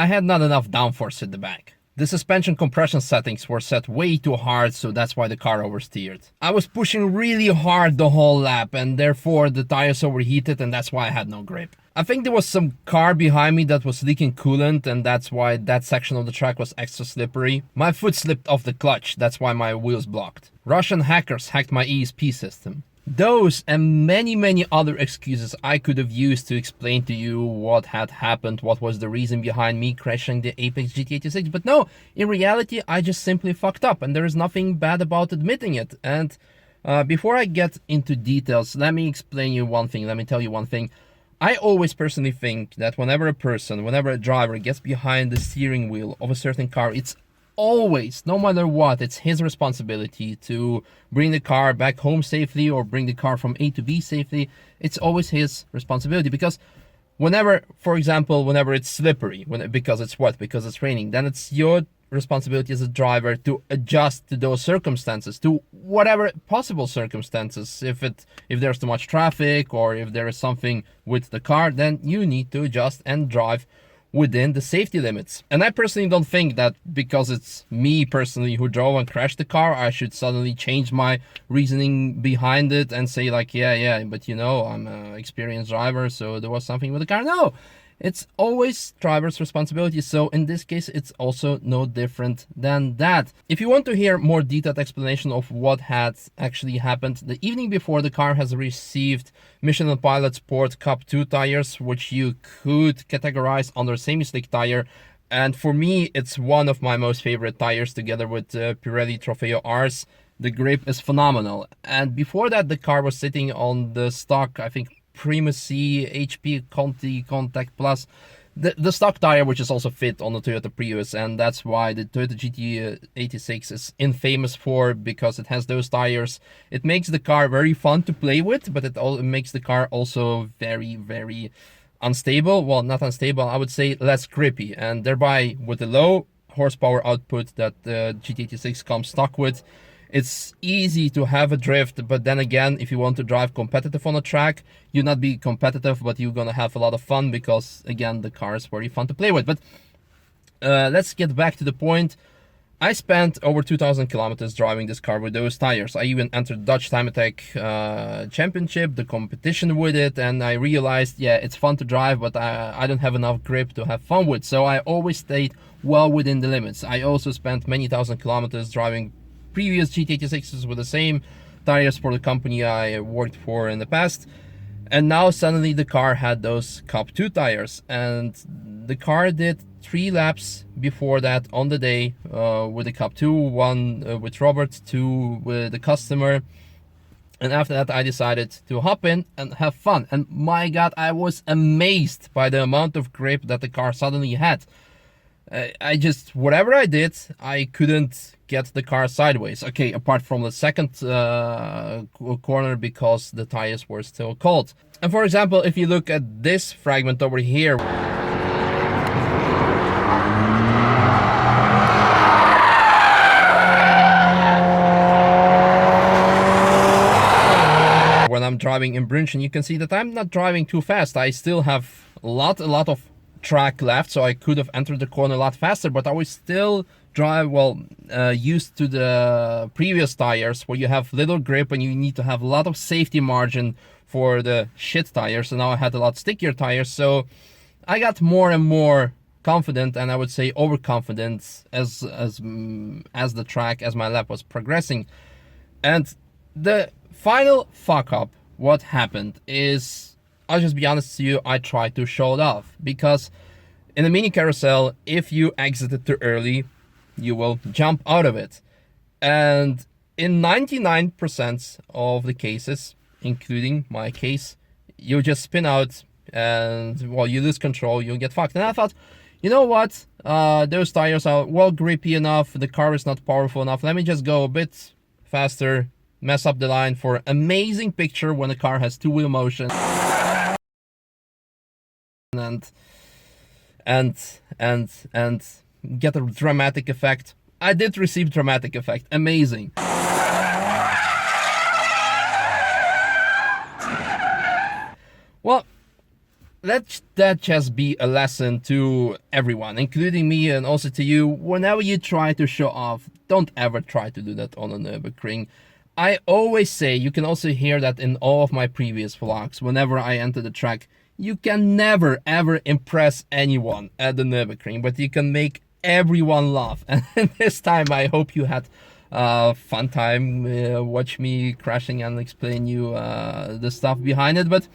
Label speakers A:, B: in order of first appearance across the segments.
A: I had not enough downforce at the back. The suspension compression settings were set way too hard, so that's why the car oversteered. I was pushing really hard the whole lap, and therefore the tires overheated, and that's why I had no grip. I think there was some car behind me that was leaking coolant, and that's why that section of the track was extra slippery. My foot slipped off the clutch, that's why my wheels blocked. Russian hackers hacked my ESP system. Those and many other excuses I could have used to explain to you what had happened, what was the reason behind me crashing the Apex GT86, but no, in reality I just simply fucked up, and there is nothing bad about admitting it. And before I get into details, let me explain you one thing, let me tell you one thing. I always personally think that whenever a driver gets behind the steering wheel of a certain car, it's always, no matter what, it's his responsibility to bring the car back home safely or bring the car from A to B safely. It's always his responsibility, because whenever, for example, whenever it's slippery, because it's wet, because it's raining, then it's your responsibility as a driver to adjust to those circumstances, to whatever possible circumstances. If there's too much traffic or if there is something with the car, then you need to adjust and drive within the safety limits. And I personally don't think that because it's me personally who drove and crashed the car, I should suddenly change my reasoning behind it and say like, yeah, but you know, I'm an experienced driver, so there was something with the car. No, it's always driver's responsibility. So in this case, it's also no different than that. If you want to hear more detailed explanation of what had actually happened, the evening before, the car has received Michelin Pilot Sport Cup 2 tires, which you could categorize under semi-slick tire. And for me, it's one of my most favorite tires, together with Pirelli Trofeo Rs. The grip is phenomenal. And before that, the car was sitting on the stock, I think, Primacy HP Conti Contact Plus, the stock tire, which is also fit on the Toyota Prius, and that's why the Toyota GT86 is infamous for, because it has those tires. It makes the car very fun to play with, but it makes the car also very unstable. Well, not unstable, I would say less grippy, and thereby with the low horsepower output that the GT86 comes stock with, it's easy to have a drift. But then again, if you want to drive competitive on a track, you'll not be competitive, but you're gonna have a lot of fun, because again, the car is very fun to play with. But let's get back to the point. I spent over 2,000 kilometers driving this car with those tires. I even entered Dutch Time Attack Championship, the competition with it, and I realized, yeah, it's fun to drive, but I don't have enough grip to have fun with. So I always stayed well within the limits. I also spent many thousand kilometers driving previous GT86s with the same tires for the company I worked for in the past, and now suddenly the car had those Cup 2 tires, and the car did 3 laps before that on the day with the Cup 2, 1 with Robert, 2 with the customer, and after that I decided to hop in and have fun. And my god, I was amazed by the amount of grip that the car suddenly had. I just, whatever I did, I couldn't get the car sideways. Okay, apart from the second corner, because the tires were still cold. And for example, if you look at this fragment over here, when I'm driving in Brünchen, you can see that I'm not driving too fast. I still have a lot of track left, so I could have entered the corner a lot faster, but I was still used to the previous tires, where you have little grip and you need to have a lot of safety margin for the shit tires. So now I had a lot stickier tires, so I got more and more confident, and I would say overconfident as my lap was progressing. And the final fuck up, what happened is, I'll just be honest with you, I tried to show it off, because in a mini carousel, if you exit it too early, you will jump out of it. And in 99% of the cases, including my case, you just spin out and, well, you lose control, you'll get fucked. And I thought, you know what, those tires are well grippy enough, the car is not powerful enough, let me just go a bit faster, mess up the line for amazing picture when the car has two-wheel motion. And get a dramatic effect. I did receive dramatic effect. Amazing. Well, let that just be a lesson to everyone, including me and also to you. Whenever you try to show off, don't ever try to do that on a Nürburgring. I always say, you can also hear that in all of my previous vlogs, whenever I enter the track, you can never ever impress anyone at the Nürburgring, but you can make everyone laugh. And this time I hope you had fun time, watch me crashing and explain you the stuff behind it. But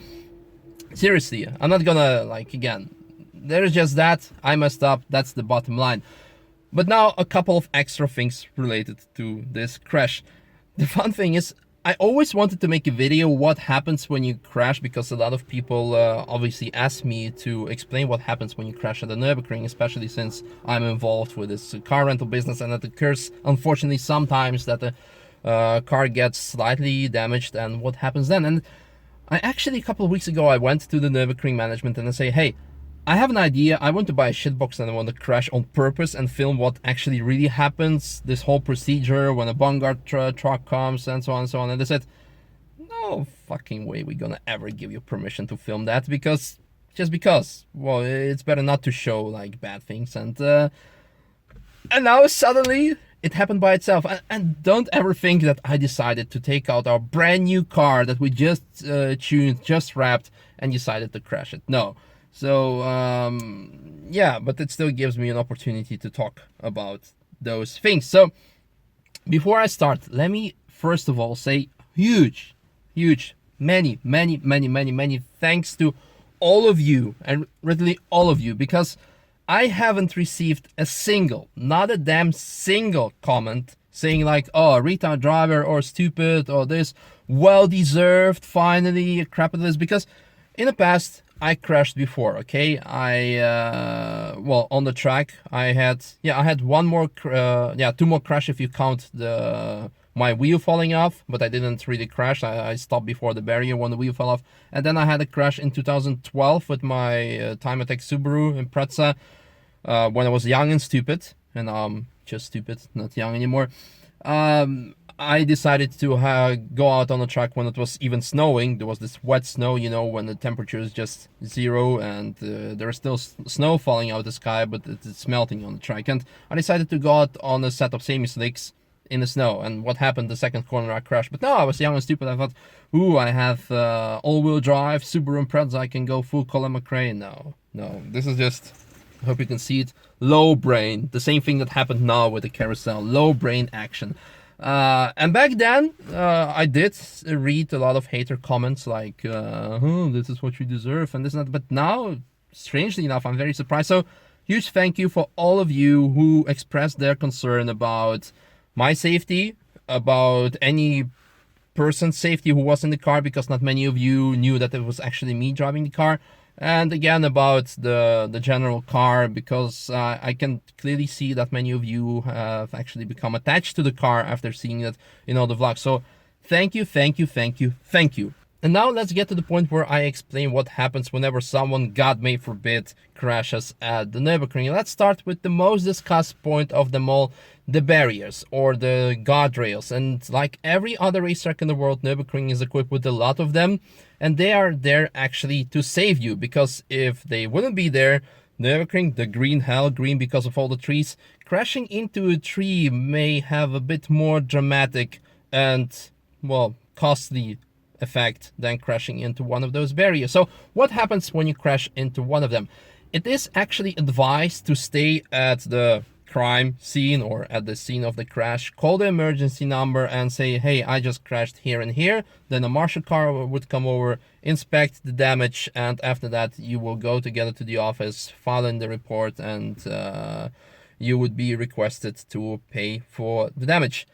A: seriously, I'm not gonna, like, again, there's just that, I messed up, that's the bottom line. But now a couple of extra things related to this crash. The fun thing is, I always wanted to make a video what happens when you crash, because a lot of people obviously ask me to explain what happens when you crash at the Nürburgring, especially since I'm involved with this car rental business, and it occurs, unfortunately, sometimes that the car gets slightly damaged, and what happens then. And I actually, a couple of weeks ago, I went to the Nürburgring management and I say, hey, I have an idea. I want to buy a shitbox and I want to crash on purpose and film what actually really happens, this whole procedure when a Vanguard truck comes and so on and so on. And they said, no fucking way we're gonna ever give you permission to film that, because, just because, well, it's better not to show like bad things. And now suddenly it happened by itself. And don't ever think that I decided to take out our brand new car that we just tuned, just wrapped, and decided to crash it. No. So, yeah, but it still gives me an opportunity to talk about those things. So, before I start, let me first of all say huge, many thanks to all of you, and literally all of you, because I haven't received a single, not a damn single comment saying like, oh, retard driver, or stupid, or this, well deserved, finally, crap at this, because in the past, I crashed before, okay? Well, on the track, I had one more, two more crash if you count my wheel falling off, but I didn't really crash. I stopped before the barrier when the wheel fell off. And then I had a crash in 2012 with my time attack Subaru Impreza, when I was young and stupid, and just stupid, not young anymore. I decided to go out on the track when it was even snowing. There was this wet snow, you know, when the temperature is just 0 and there's still snow falling out of the sky, but it's melting on the track. And I decided to go out on a set of semi-slicks in the snow. And what happened? The second corner I crashed. But no, I was young and stupid. I thought, ooh, I have all-wheel drive, Subaru Impreza, I can go full Colin McRae. No, this is just, I hope you can see it, low brain. The same thing that happened now with the carousel, low brain action. And back then, I did read a lot of hater comments like, oh, this is what you deserve and this and that. But now, strangely enough, I'm very surprised. So, huge thank you for all of you who expressed their concern about my safety, about any person's safety who was in the car, because not many of you knew that it was actually me driving the car. And again, about the general car, because I can clearly see that many of you have actually become attached to the car after seeing it in all the vlogs. So thank you. And now let's get to the point where I explain what happens whenever someone, God may forbid, crashes at the Nürburgring. Let's start with the most discussed point of them all, the barriers or the guardrails. And like every other racetrack in the world, Nürburgring is equipped with a lot of them. And they are there actually to save you, because if they wouldn't be there, Nürburgring, the green hell, green because of all the trees, crashing into a tree may have a bit more dramatic and, well, costly effect than crashing into one of those barriers. So what happens when you crash into one of them? It is actually advised to stay at the crime scene or at the scene of the crash, call the emergency number and say, hey, I just crashed here and here. Then a marshal car would come over, inspect the damage, and after that you will go together to the office, file in the report, and you would be requested to pay for the damage.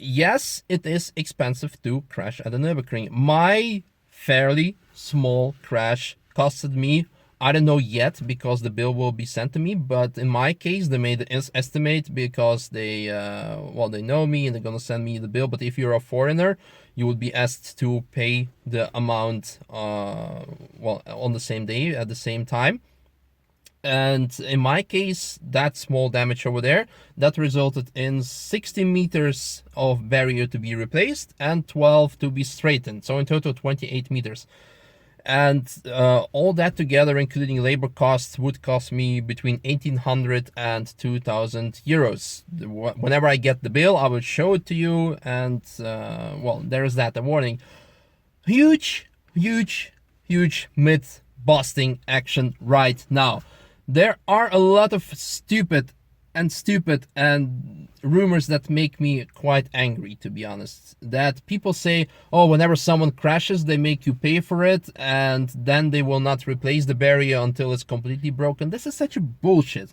A: Yes, it is expensive to crash at the Nürburgring. My fairly small crash costed me, I don't know yet, because the bill will be sent to me, but in my case, they made an estimate because they know me and they're gonna send me the bill. But if you're a foreigner, you would be asked to pay the amount, on the same day, at the same time. And in my case, that small damage over there, that resulted in 60 meters of barrier to be replaced and 12 to be straightened. So in total, 28 meters. And all that together, including labor costs, would cost me between 1,800 and 2,000 euros. Whenever I get the bill, I will show it to you. And well, there's that, a warning. Huge myth busting action right now. There are a lot of stupid and rumors that make me quite angry, to be honest. That people say, oh, whenever someone crashes, they make you pay for it, and then they will not replace the barrier until it's completely broken. This is such a bullshit.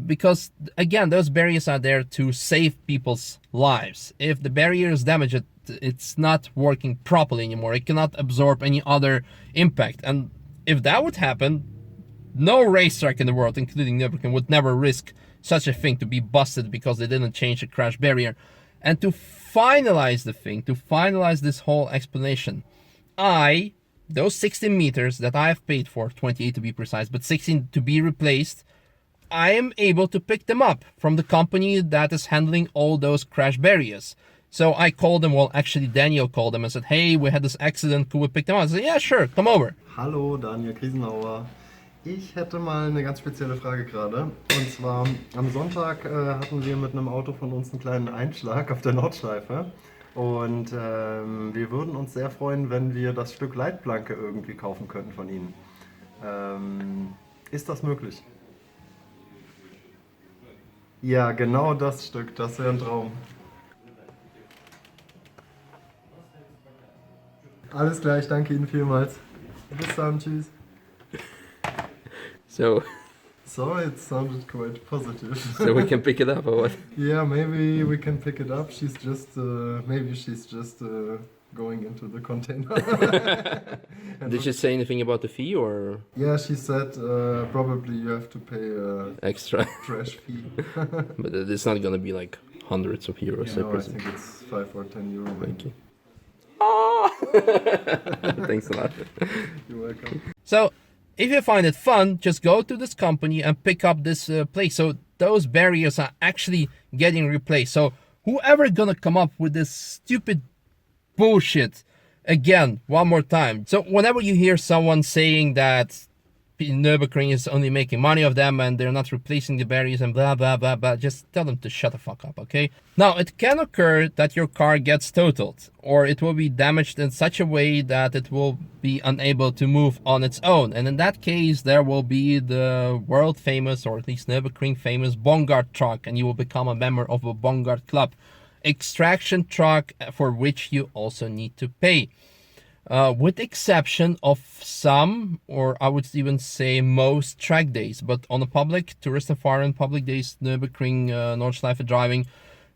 A: Because, again, those barriers are there to save people's lives. If the barrier is damaged, it's not working properly anymore. It cannot absorb any other impact. And if that would happen, no racetrack in the world, including Nürburgring, would never risk such a thing to be busted because they didn't change the crash barrier. And to finalize the thing, to finalize this whole explanation, those 16 meters that I have paid for, 28 to be precise, but 16 to be replaced, I am able to pick them up from the company that is handling all those crash barriers. So I called them, well, actually Daniel called them and said, hey, we had this accident, could we pick them up? I said, yeah, sure, come over.
B: Hallo, Daniel Krisenauer. Ich hätte mal eine ganz spezielle Frage gerade. Und zwar, am Sonntag hatten wir mit einem Auto von uns einen kleinen Einschlag auf der Nordschleife. Und wir würden uns sehr freuen, wenn wir das Stück Leitplanke irgendwie kaufen könnten von Ihnen. Ist das möglich? Ja, genau das Stück, das wäre ein Traum. Alles klar, ich danke Ihnen vielmals. Bis dann, tschüss.
A: So
B: it sounded quite positive.
A: so we can pick it up or what?
B: Yeah, maybe we can pick it up. She's just going into the container.
A: Did she say anything about the fee or?
B: Yeah, she said probably you have to pay
A: Extra.
B: trash fee.
A: But it's not gonna be like hundreds of euros.
B: No, I think it's 5 or 10 euro.
A: Thank you. Oh! Thanks a lot.
B: You're welcome.
A: So, if you find it fun, just go to this company and pick up this place. So those barriers are actually getting replaced. So whoever gonna come up with this stupid bullshit, again, one more time. So whenever you hear someone saying that Nürburgring is only making money of them and they're not replacing the barriers and blah, blah, blah, blah, just tell them to shut the fuck up, okay? Now, it can occur that your car gets totaled or it will be damaged in such a way that it will be unable to move on its own. And in that case, there will be the world famous, or at least Nürburgring famous, Bongard truck, and you will become a member of a Bongard club. Extraction truck for which you also need to pay. With exception of some, or I would even say most track days, but on the public, Touristenfahren public days, Nürburgring, Nordschleife driving,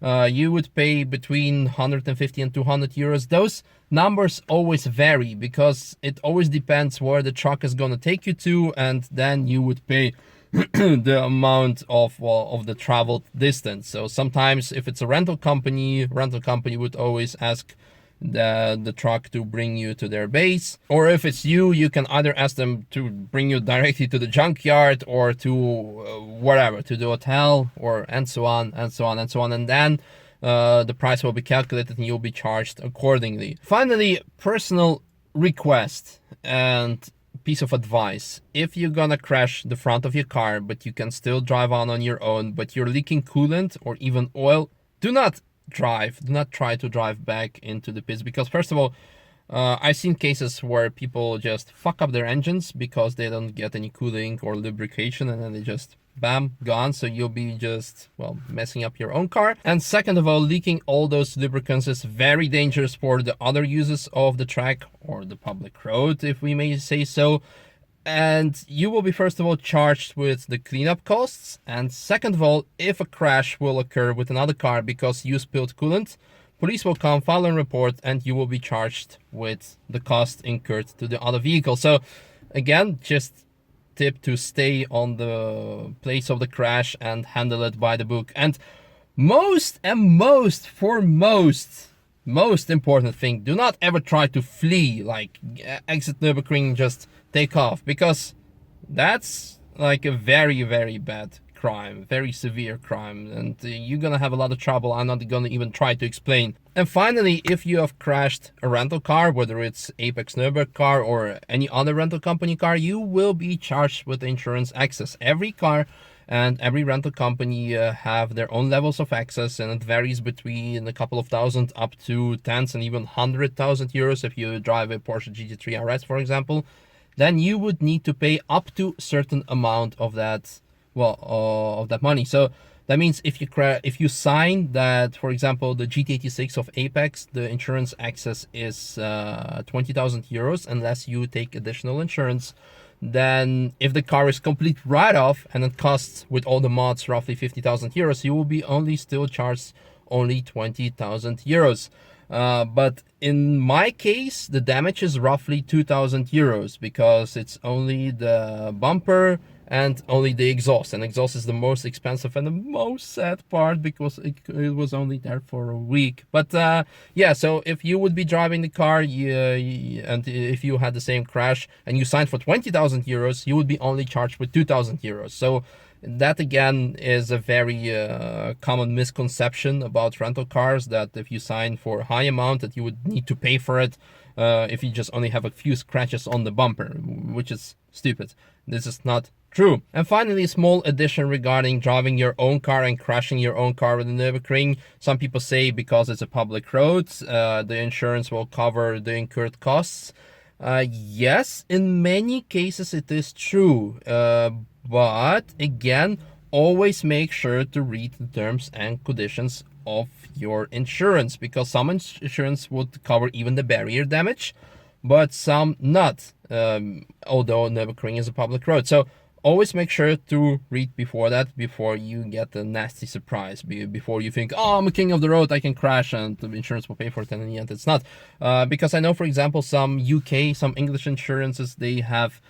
A: you would pay between 150 and 200 euros. Those numbers always vary because it always depends where the truck is going to take you to, and then you would pay the amount of the traveled distance. So sometimes if it's a rental company would always ask the truck to bring you to their base, or if it's you can either ask them to bring you directly to the junkyard or to whatever, to the hotel, or and so on, and then the price will be calculated and you'll be charged accordingly. Finally, personal request and piece of advice: if you're gonna crash the front of your car but you can still drive on your own, but you're leaking coolant or even oil, do not try to drive back into the pits, because first of all, I've seen cases where people just fuck up their engines because they don't get any cooling or lubrication, and then they just bam, gone. So you'll be just, well, messing up your own car. And second of all, leaking all those lubricants is very dangerous for the other users of the track or the public road, if we may say so. And you will be, first of all, charged with the cleanup costs. And second of all, if a crash will occur with another car because you spilled coolant, police will come, file a report, and you will be charged with the cost incurred to the other vehicle. So again, just tip to stay on the place of the crash and handle it by the book. And most important thing, do not ever try to flee, like exit Nürburgring, just take off, because that's like a very, very bad crime, very severe crime, and you're gonna have a lot of trouble. I'm not gonna even try to explain. And finally, if you have crashed a rental car, whether it's Apex Nürburg car or any other rental company car, you will be charged with insurance excess. Every car and every rental company have their own levels of access, and it varies between a couple of thousand up to tens and even 100,000 euros. If you drive a Porsche GT3 RS, for example, then you would need to pay up to a certain amount of that, of that money. So that means if you sign that, for example, the GT86 of Apex, the insurance excess is 20,000 euros unless you take additional insurance. Then if the car is complete write-off and it costs with all the mods roughly 50,000 euros, you will be only still charged only 20,000 euros. But in my case, the damage is roughly 2,000 euros because it's only the bumper and only the exhaust. And exhaust is the most expensive and the most sad part because it was only there for a week. But yeah, so if you would be driving the car and if you had the same crash and you signed for 20,000 euros, you would be only charged with 2,000 euros. So that again is a very common misconception about rental cars, that if you sign for a high amount that you would need to pay for it if you just only have a few scratches on the bumper, which is stupid. This is not true. And finally, a small addition regarding driving your own car and crashing your own car with the Nürburgring. Some people say because it's a public road, the insurance will cover the incurred costs. Yes, in many cases it is true. But again, always make sure to read the terms and conditions of your insurance, because some insurance would cover even the barrier damage, but some not, although Nürburgring is a public road. So always make sure to read before you get a nasty surprise, before you think, oh, I'm a king of the road, I can crash and the insurance will pay for it, and in the end it's not. Because I know, for example, some English insurances, they have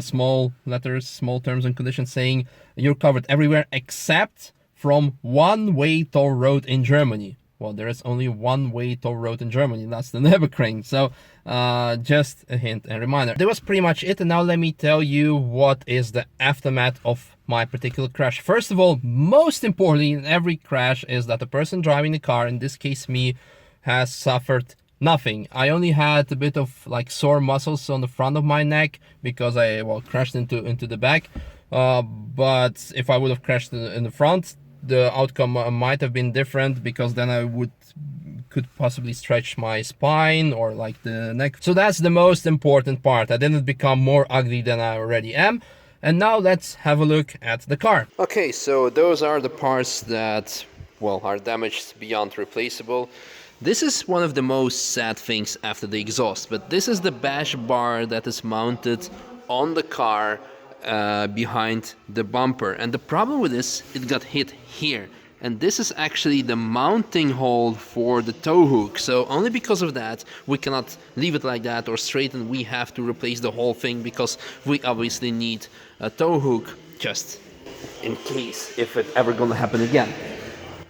A: small letters, small terms and conditions saying you're covered everywhere except from one-way toll road in Germany. Well, there is only one-way toll road in Germany, that's the Nürburgring. So just a hint and reminder. That was pretty much it, and now let me tell you what is the aftermath of my particular crash. First of all, most importantly in every crash is that the person driving the car, in this case me, has suffered nothing. I only had a bit of like sore muscles on the front of my neck because I crashed into the back. But if I would have crashed in the front, the outcome might have been different, because then I could possibly stretch my spine or like the neck. So that's the most important part. I didn't become more ugly than I already am. And now let's have a look at the car. Okay, so those are the parts that, are damaged beyond replaceable. This is one of the most sad things after the exhaust, but this is the bash bar that is mounted on the car behind the bumper. And the problem with this, it got hit here. And this is actually the mounting hole for the tow hook. So only because of that, we cannot leave it like that or straighten. We have to replace the whole thing, because we obviously need a tow hook just in case if it ever gonna happen again.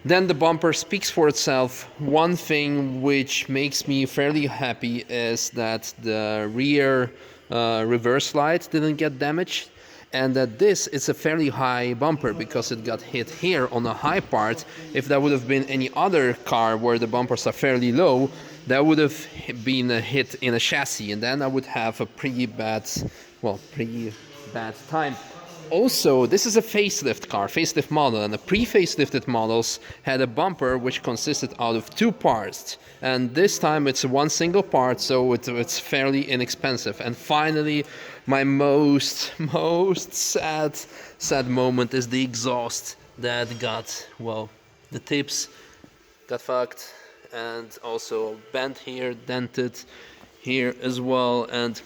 A: Then the bumper speaks for itself. One thing which makes me fairly happy is that the rear reverse light didn't get damaged, and that this is a fairly high bumper because it got hit here on a high part. If that would have been any other car where the bumpers are fairly low, that would have been a hit in a chassis, and then I would have a pretty bad time. Also, this is a facelift car, facelift model, and the pre-facelifted models had a bumper which consisted out of two parts, and this time it's one single part, so it's fairly inexpensive. And finally, my most sad moment is the exhaust that got, the tips got fucked, and also bent here, dented here as well, and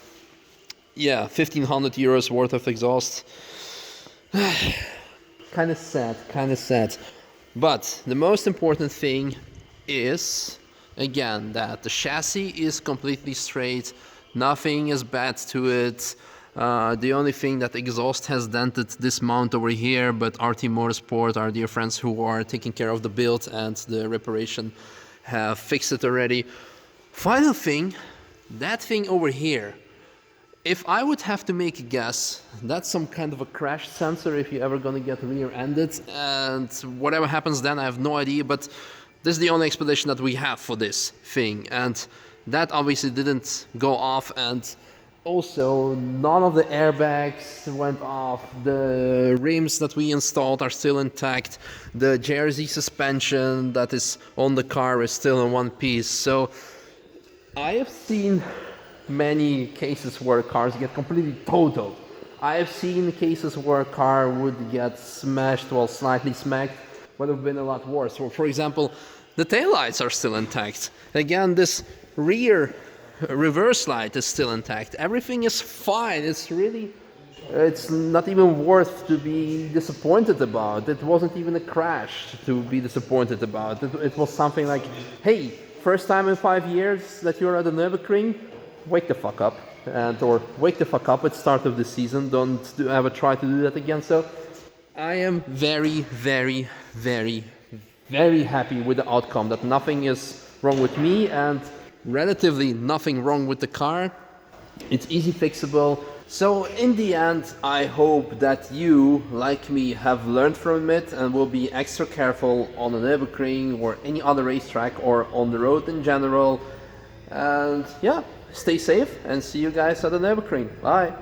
A: yeah, 1,500 euros worth of exhaust. Kind of sad. But the most important thing is, again, that the chassis is completely straight, nothing is bad to it. The only thing that exhaust has dented this mount over here, but RT Motorsport, our dear friends who are taking care of the build and the reparation, have fixed it already. Final thing, that thing over here, If I would have to make a guess, that's some kind of a crash sensor if you're ever gonna get rear-ended, and whatever happens then, I have no idea, but this is the only explanation that we have for this thing, and that obviously didn't go off, and also none of the airbags went off, the rims that we installed are still intact, the jersey suspension that is on the car is still in one piece. So I have seen many cases where cars get completely totaled. I have seen cases where a car would get smashed, well, slightly smacked, would have been a lot worse. For example, the taillights are still intact. Again, this rear reverse light is still intact. Everything is fine. It's not even worth to be disappointed about. It wasn't even a crash to be disappointed about. It was something like, hey, first time in 5 years that you're at the Nürburgring, wake the fuck up. Or wake the fuck up at the start of the season. Don't ever try to do that again. So I am very, very, very, very happy with the outcome, that nothing is wrong with me and relatively nothing wrong with the car. It's easy fixable. So in the end, I hope that you, like me, have learned from it and will be extra careful on the Nürburgring or any other racetrack or on the road in general. And yeah, stay safe and see you guys at the Nürburgring. Bye.